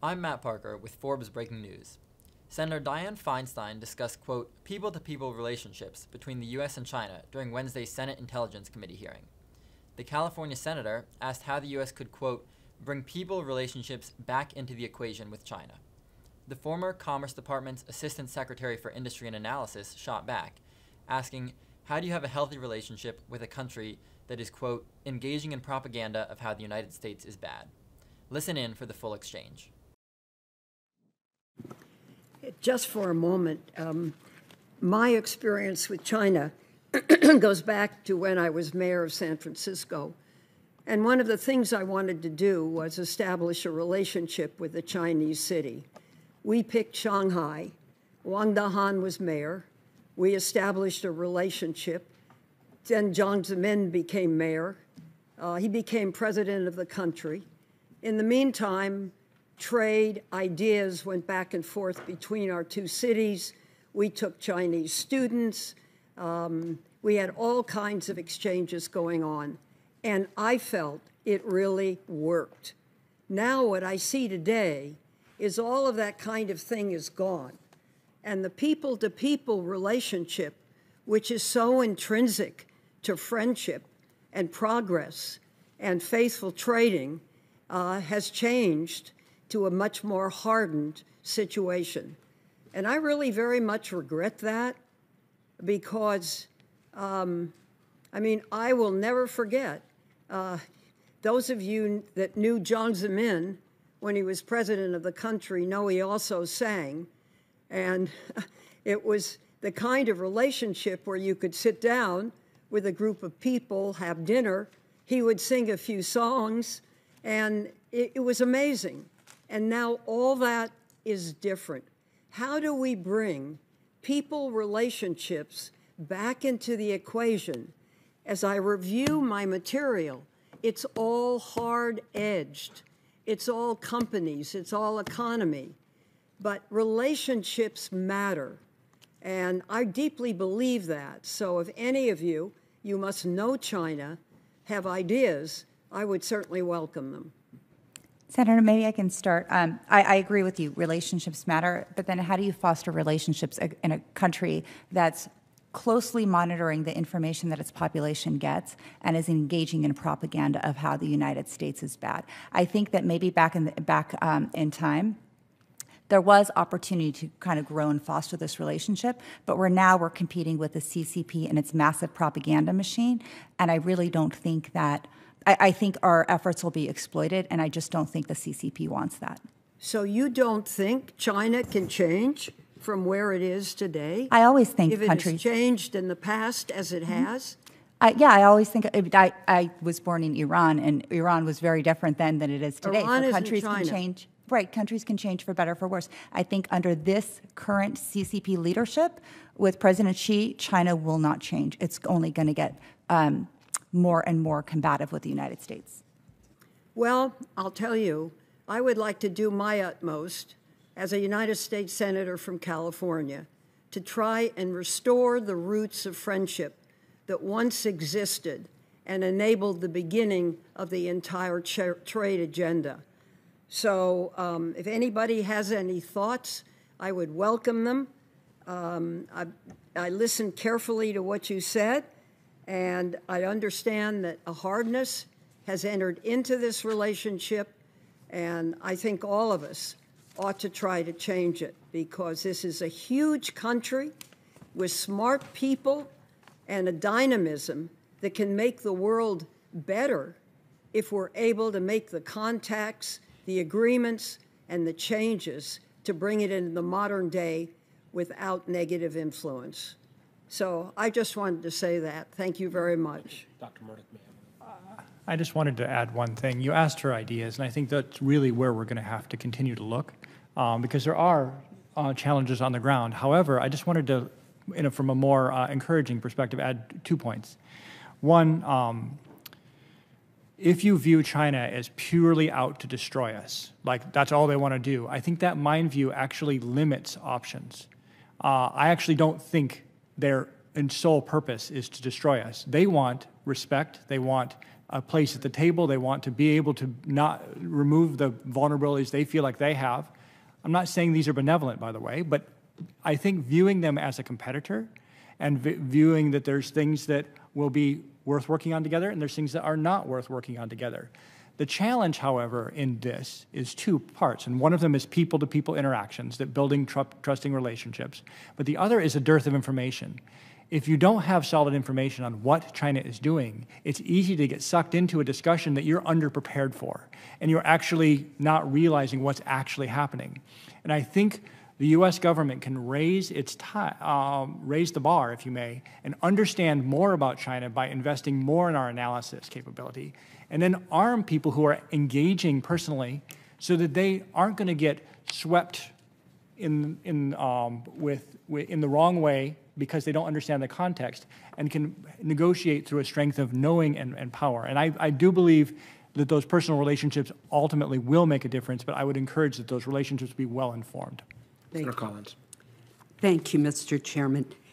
I'm Matt Parker with Forbes Breaking News. Senator Dianne Feinstein discussed, quote, people-to-people relationships between the U.S. and China during Wednesday's Senate Intelligence Committee hearing. The California senator asked how the U.S. could, quote, bring people relationships back into the equation with China. The former Commerce Department's Assistant Secretary for Industry and Analysis shot back, asking, how do you have a healthy relationship with a country that is, quote, engaging in propaganda of how the United States is bad? Listen in for the full exchange. Just for a moment, my experience with China goes back to when I was mayor of San Francisco. And one of the things I wanted to do was establish a relationship with the Chinese city. We picked Shanghai. Wang Dahan was mayor. We established a relationship. Then Jiang Zemin became mayor. He became president of the country. In the meantime, trade, ideas went back and forth between our two cities. We took Chinese students. We had all kinds of exchanges going on. And I felt it really worked. Now what I see today is all of that kind of thing is gone. And the people-to-people relationship, which is so intrinsic to friendship and progress and faithful trading, has changed to a much more hardened situation. And I really very much regret that because, I will never forget those of you that knew Jiang Zemin when he was president of the country know he also sang. And it was the kind of relationship where you could sit down with a group of people, have dinner. He would sing a few songs, and it was amazing. And now all that is different. How do we bring people relationships back into the equation? As I review my material, it's all hard-edged. It's all companies. It's all economy. But relationships matter. And I deeply believe that. So if any of you must know China, have ideas, I would certainly welcome them. Senator, maybe I can start. I agree with you. Relationships matter, but then how do you foster relationships in a country that's closely monitoring the information that its population gets and is engaging in propaganda of how the United States is bad? I think that maybe back in time, there was opportunity to kind of grow and foster this relationship, but we're competing with the CCP and its massive propaganda machine, and I really don't think that. I think our efforts will be exploited, and I just don't think the CCP wants that. So you don't think China can change from where it is today? I always think if countries... it has changed in the past as it has? Yeah, I always think... I was born in Iran, and Iran was very different then than it is today. Iran so isn't countries China. Can change. Right, countries can change for better or for worse. I think under this current CCP leadership, with President Xi, China will not change. It's only going to get... more and more combative with the United States? Well, I'll tell you, I would like to do my utmost as a United States Senator from California to try and restore the roots of friendship that once existed and enabled the beginning of the entire trade agenda. So if anybody has any thoughts, I would welcome them. I listened carefully to what you said, and I understand that a hardness has entered into this relationship, and I think all of us ought to try to change it because this is a huge country with smart people and a dynamism that can make the world better if we're able to make the contacts, the agreements, and the changes to bring it into the modern day without negative influence. So I just wanted to say that. Thank you very much. Dr. Murdoch, I just wanted to add one thing. You asked her ideas, and I think that's really where we're going to have to continue to look because there are challenges on the ground. However, I just wanted to, from a more encouraging perspective, add 2 points. One, if you view China as purely out to destroy us, like that's all they want to do, I think that mind view actually limits options. I actually don't think their sole purpose is to destroy us. They want respect. They want a place at the table. They want to be able to not remove the vulnerabilities they feel like they have. I'm not saying these are benevolent, by the way, but I think viewing them as a competitor and viewing that there's things that will be worth working on together and there's things that are not worth working on together. The challenge, however, in this is two parts, and one of them is people-to-people interactions, that building trusting relationships, but the other is a dearth of information. If you don't have solid information on what China is doing, it's easy to get sucked into a discussion that you're underprepared for, and you're actually not realizing what's actually happening. And I think the U.S. government can raise raise the bar, if you may, and understand more about China by investing more in our analysis capability, and then arm people who are engaging personally so that they aren't going to get swept in the wrong way because they don't understand the context, and can negotiate through a strength of knowing and power. And I do believe that those personal relationships ultimately will make a difference, but I would encourage that those relationships be well informed. Senator Collins. Thank you, Mr. Chairman.